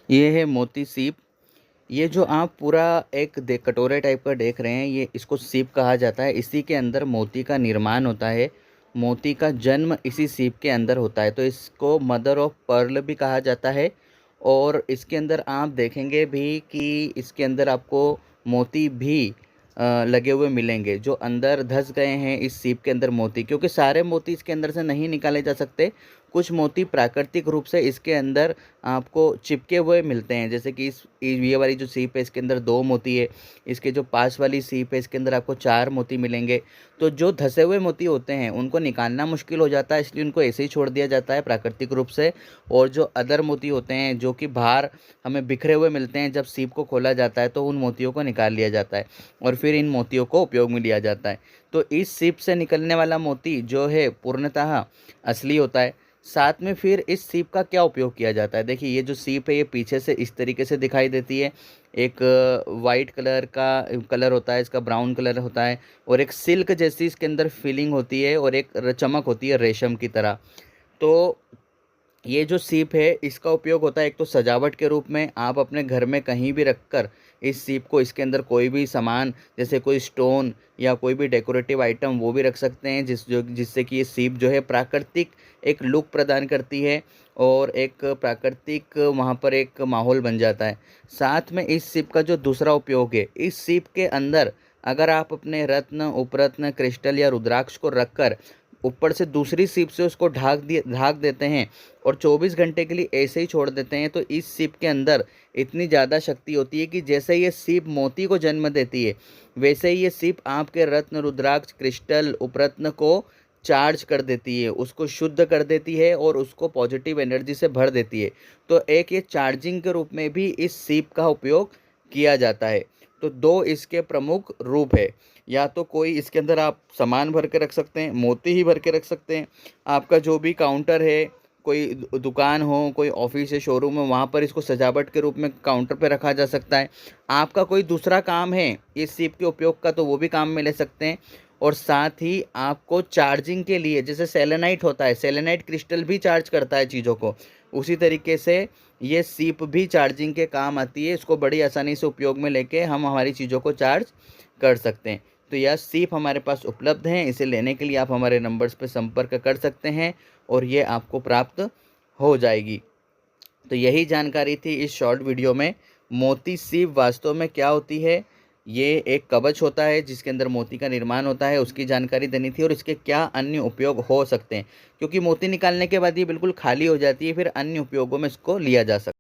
ये है मोती सीप। ये जो आप पूरा एक कटोरे टाइप का देख रहे हैं, ये इसको सीप कहा जाता है। इसी के अंदर मोती का निर्माण होता है। मोती का जन्म इसी सीप के अंदर होता है, तो इसको मदर ऑफ पर्ल भी कहा जाता है। और इसके अंदर आप देखेंगे भी कि इसके अंदर आपको मोती भी लगे हुए मिलेंगे, जो अंदर धंस गए हैं इस सीप के अंदर मोती, क्योंकि सारे मोती इसके अंदर से नहीं निकाले जा सकते। कुछ मोती प्राकृतिक रूप से इसके अंदर आपको चिपके हुए मिलते हैं, जैसे कि ये वाली जो सीप है इसके अंदर 2 मोती है। इसके जो पास वाली सीप है इसके अंदर आपको 4 मोती मिलेंगे। तो जो धंसे हुए मोती होते हैं उनको निकालना मुश्किल हो जाता है, इसलिए उनको ऐसे ही छोड़ दिया जाता है प्राकृतिक रूप से। और जो अदर मोती होते हैं जो कि बाहर हमें बिखरे हुए मिलते हैं, जब सीप को खोला जाता है तो उन मोतियों को निकाल लिया जाता है और फिर इन मोतियों को उपयोग में लिया जाता है। तो इस सीप से निकलने वाला मोती जो है पूर्णतः असली होता है। साथ में फिर इस सीप का क्या उपयोग किया जाता है, देखिए ये जो सीप है ये पीछे से इस तरीके से दिखाई देती है। एक वाइट कलर का कलर होता है, इसका ब्राउन कलर होता है, और एक सिल्क जैसी इसके अंदर फीलिंग होती है और एक चमक होती है रेशम की तरह। तो ये जो सीप है इसका उपयोग होता है एक तो सजावट के रूप में, आप अपने घर में कहीं भी रखकर इस सीप को, इसके अंदर कोई भी सामान जैसे कोई स्टोन या कोई भी डेकोरेटिव आइटम वो भी रख सकते हैं, जिससे कि ये सीप जो है प्राकृतिक एक लुक प्रदान करती है और एक प्राकृतिक वहाँ पर एक माहौल बन जाता है। साथ में इस सीप का जो दूसरा उपयोग है, इस सीप के अंदर अगर आप अपने रत्न, उपरत्न, क्रिस्टल या रुद्राक्ष को रखकर ऊपर से दूसरी सीप से उसको ढाक देते हैं और 24 घंटे के लिए ऐसे ही छोड़ देते हैं, तो इस सीप के अंदर इतनी ज़्यादा शक्ति होती है कि जैसे ये सीप मोती को जन्म देती है, वैसे ही ये सीप आपके रत्न, रुद्राक्ष, क्रिस्टल, उपरत्न को चार्ज कर देती है, उसको शुद्ध कर देती है और उसको पॉजिटिव एनर्जी से भर देती है। तो एक ये चार्जिंग के रूप में भी इस सीप का उपयोग किया जाता है। तो 2 इसके प्रमुख रूप है, या तो कोई इसके अंदर आप सामान भर के रख सकते हैं, मोती ही भर के रख सकते हैं। आपका जो भी काउंटर है, कोई दुकान हो, कोई ऑफिस है, शोरूम हो, वहाँ पर इसको सजावट के रूप में काउंटर पे रखा जा सकता है। आपका कोई दूसरा काम है इस सीप के उपयोग का, तो वो भी काम में ले सकते हैं। और साथ ही आपको चार्जिंग के लिए, जैसे सेलेनाइट होता है, सेलेनाइट क्रिस्टल भी चार्ज करता है चीज़ों को, उसी तरीके से ये सीप भी चार्जिंग के काम आती है। इसको बड़ी आसानी से उपयोग में लेके हम हमारी चीज़ों को चार्ज कर सकते हैं। तो यह सीप हमारे पास उपलब्ध हैं, इसे लेने के लिए आप हमारे नंबर्स पर संपर्क कर सकते हैं और ये आपको प्राप्त हो जाएगी। तो यही जानकारी थी इस शॉर्ट वीडियो में। मोती सीप वास्तव में क्या होती है, ये एक कवच होता है जिसके अंदर मोती का निर्माण होता है, उसकी जानकारी देनी थी, और इसके क्या अन्य उपयोग हो सकते हैं, क्योंकि मोती निकालने के बाद ये बिल्कुल खाली हो जाती है, फिर अन्य उपयोगों में इसको लिया जा सकता है।